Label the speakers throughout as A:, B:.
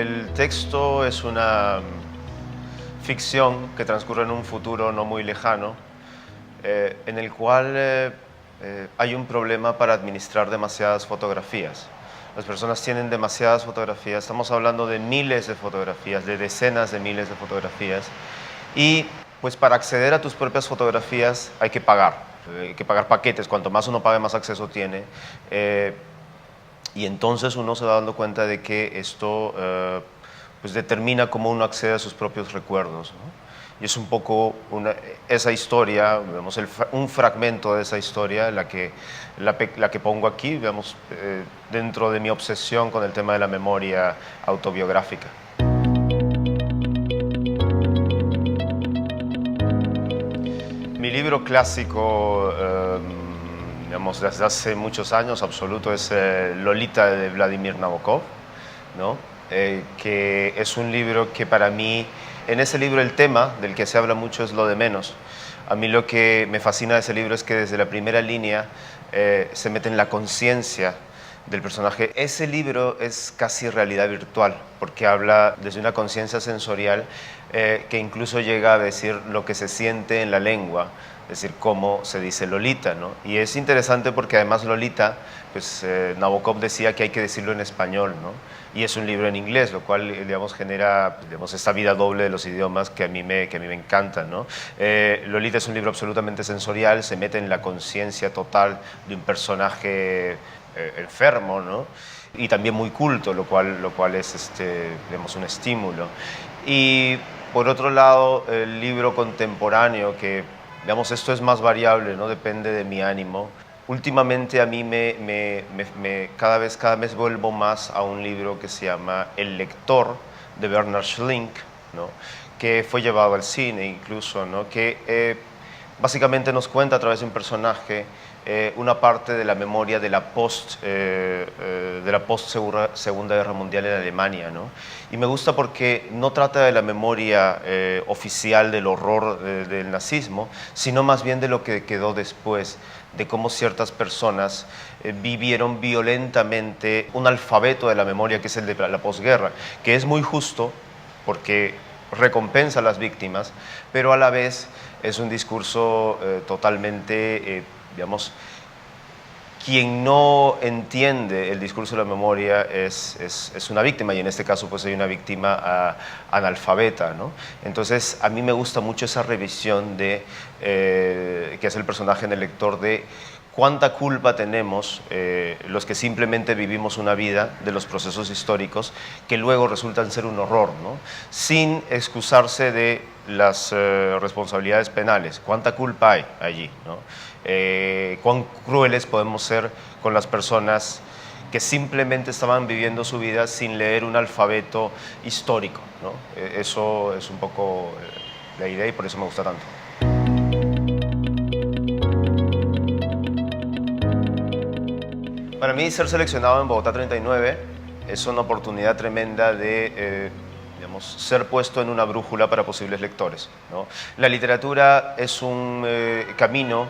A: El texto es una ficción que transcurre en un futuro no muy lejano, en el cual hay un problema para administrar demasiadas fotografías. Las personas tienen demasiadas fotografías, estamos hablando de miles de fotografías, de decenas de miles de fotografías, y pues para acceder a tus propias fotografías hay que pagar paquetes, cuanto más uno pague más acceso tiene, y entonces uno se va dando cuenta de que esto pues determina cómo uno accede a sus propios recuerdos, ¿no? Y es un poco esa historia, vemos un fragmento de esa historia, la que pongo aquí, digamos, dentro de mi obsesión con el tema de la memoria autobiográfica. Mi libro clásico, digamos, desde hace muchos años, absoluto, es Lolita de Vladimir Nabokov, ¿no? Que es un libro que para mí, en ese libro el tema del que se habla mucho es lo de menos. A mí lo que me fascina de ese libro es que desde la primera línea se mete en la conciencia del personaje. Ese libro es casi realidad virtual, porque habla desde una conciencia sensorial que incluso llega a decir lo que se siente en la lengua, es decir, cómo se dice Lolita, ¿no? Y es interesante porque además Lolita, pues Nabokov decía que hay que decirlo en español, ¿no? Y es un libro en inglés, lo cual, digamos, genera, digamos, esta vida doble de los idiomas que a mí me encanta, ¿no? Lolita es un libro absolutamente sensorial, se mete en la conciencia total de un personaje enfermo, ¿no? Y también muy culto, lo cual es, digamos, un estímulo. Y por otro lado, el libro contemporáneo, que, digamos, esto es más variable, ¿no? Depende de mi ánimo. Últimamente a mí cada mes vuelvo más a un libro que se llama El lector, de Bernhard Schlink, ¿no? Que fue llevado al cine incluso, ¿no? Que básicamente nos cuenta a través de un personaje una parte de la memoria de la Segunda Guerra Mundial en Alemania, ¿no? Y me gusta porque no trata de la memoria oficial del horror del nazismo, sino más bien de lo que quedó después, de cómo ciertas personas vivieron violentamente un alfabeto de la memoria que es el de la posguerra, que es muy justo porque recompensa a las víctimas, pero a la vez es un discurso totalmente, digamos, quien no entiende el discurso de la memoria es una víctima, y en este caso pues hay una víctima analfabeta, ¿no? Entonces a mí me gusta mucho esa revisión que hace el personaje en El lector, de cuánta culpa tenemos los que simplemente vivimos una vida de los procesos históricos que luego resultan ser un horror, ¿no? Sin excusarse de las responsabilidades penales. ¿Cuánta culpa hay allí, ¿no? Cuán crueles podemos ser con las personas que simplemente estaban viviendo su vida sin leer un alfabeto histórico, ¿no? Eso es un poco la idea, y por eso me gusta tanto. Para mí, ser seleccionado en Bogotá 39 es una oportunidad tremenda de digamos, ser puesto en una brújula para posibles lectores, ¿no? La literatura es un camino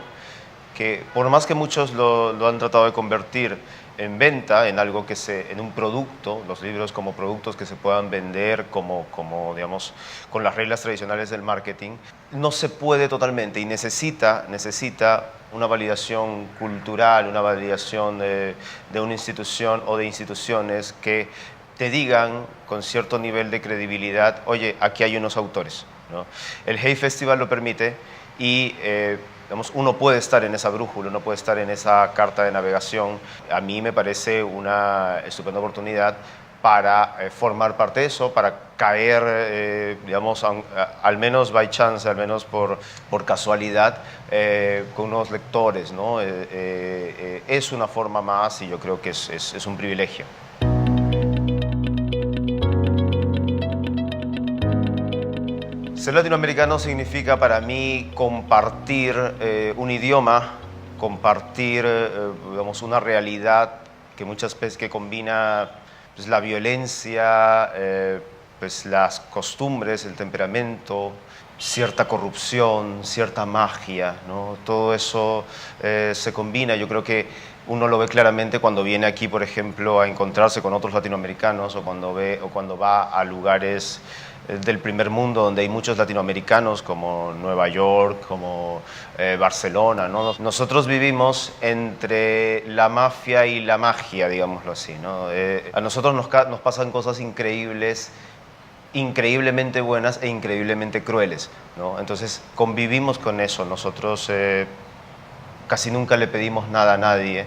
A: que, por más que muchos lo han tratado de convertir en venta, en algo en un producto, los libros como productos que se puedan vender como digamos, con las reglas tradicionales del marketing, no se puede totalmente, y necesita una validación cultural, una validación de una institución o de instituciones que te digan con cierto nivel de credibilidad: oye, aquí hay unos autores, ¿no? El Hay Festival lo permite, y digamos, uno puede estar en esa brújula, uno puede estar en esa carta de navegación. A mí me parece una estupenda oportunidad para formar parte de eso, para caer, digamos, al menos by chance, al menos por casualidad, con unos lectores, ¿no? Es una forma más, y yo creo que es un privilegio. Ser latinoamericano significa para mí compartir un idioma, compartir digamos, una realidad que muchas veces que combina pues, la violencia, pues, las costumbres, el temperamento, cierta corrupción, cierta magia, ¿no? Todo eso se combina. Yo creo que uno lo ve claramente cuando viene aquí, por ejemplo, a encontrarse con otros latinoamericanos o cuando va a lugares del primer mundo donde hay muchos latinoamericanos como Nueva York, como Barcelona, ¿no? Nosotros vivimos entre la mafia y la magia, digámoslo así, ¿no? A nosotros nos pasan cosas increíbles, increíblemente buenas e increíblemente crueles, ¿no? Entonces convivimos con eso. Nosotros casi nunca le pedimos nada a nadie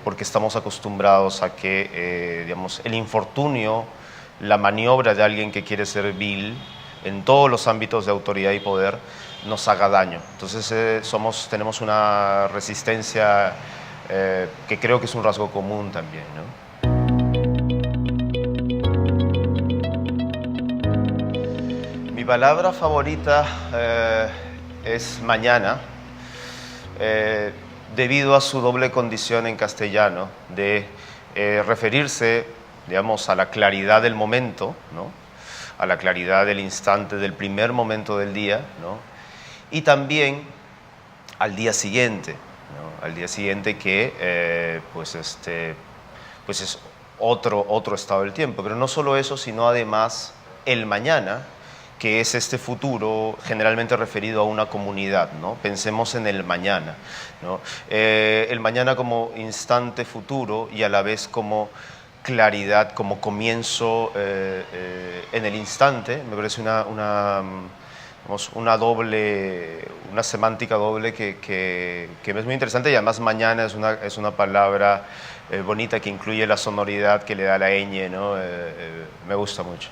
A: porque estamos acostumbrados a que digamos, el infortunio, la maniobra de alguien que quiere ser vil en todos los ámbitos de autoridad y poder nos haga daño. Entonces tenemos una resistencia que creo que es un rasgo común también, ¿no? Mi palabra favorita es mañana, debido a su doble condición en castellano de referirse, digamos, a la claridad del momento, ¿no? A la claridad del instante, del primer momento del día, ¿no? Y también al día siguiente, ¿no? Al día siguiente que pues es otro estado del tiempo. Pero no solo eso, sino además el mañana, que es este futuro generalmente referido a una comunidad, ¿no? Pensemos en el mañana, ¿no? El mañana como instante futuro y a la vez como claridad, como comienzo en el instante, me parece una semántica doble que es muy interesante, y además mañana es una palabra bonita que incluye la sonoridad que le da la ñ, ¿no? Me gusta mucho.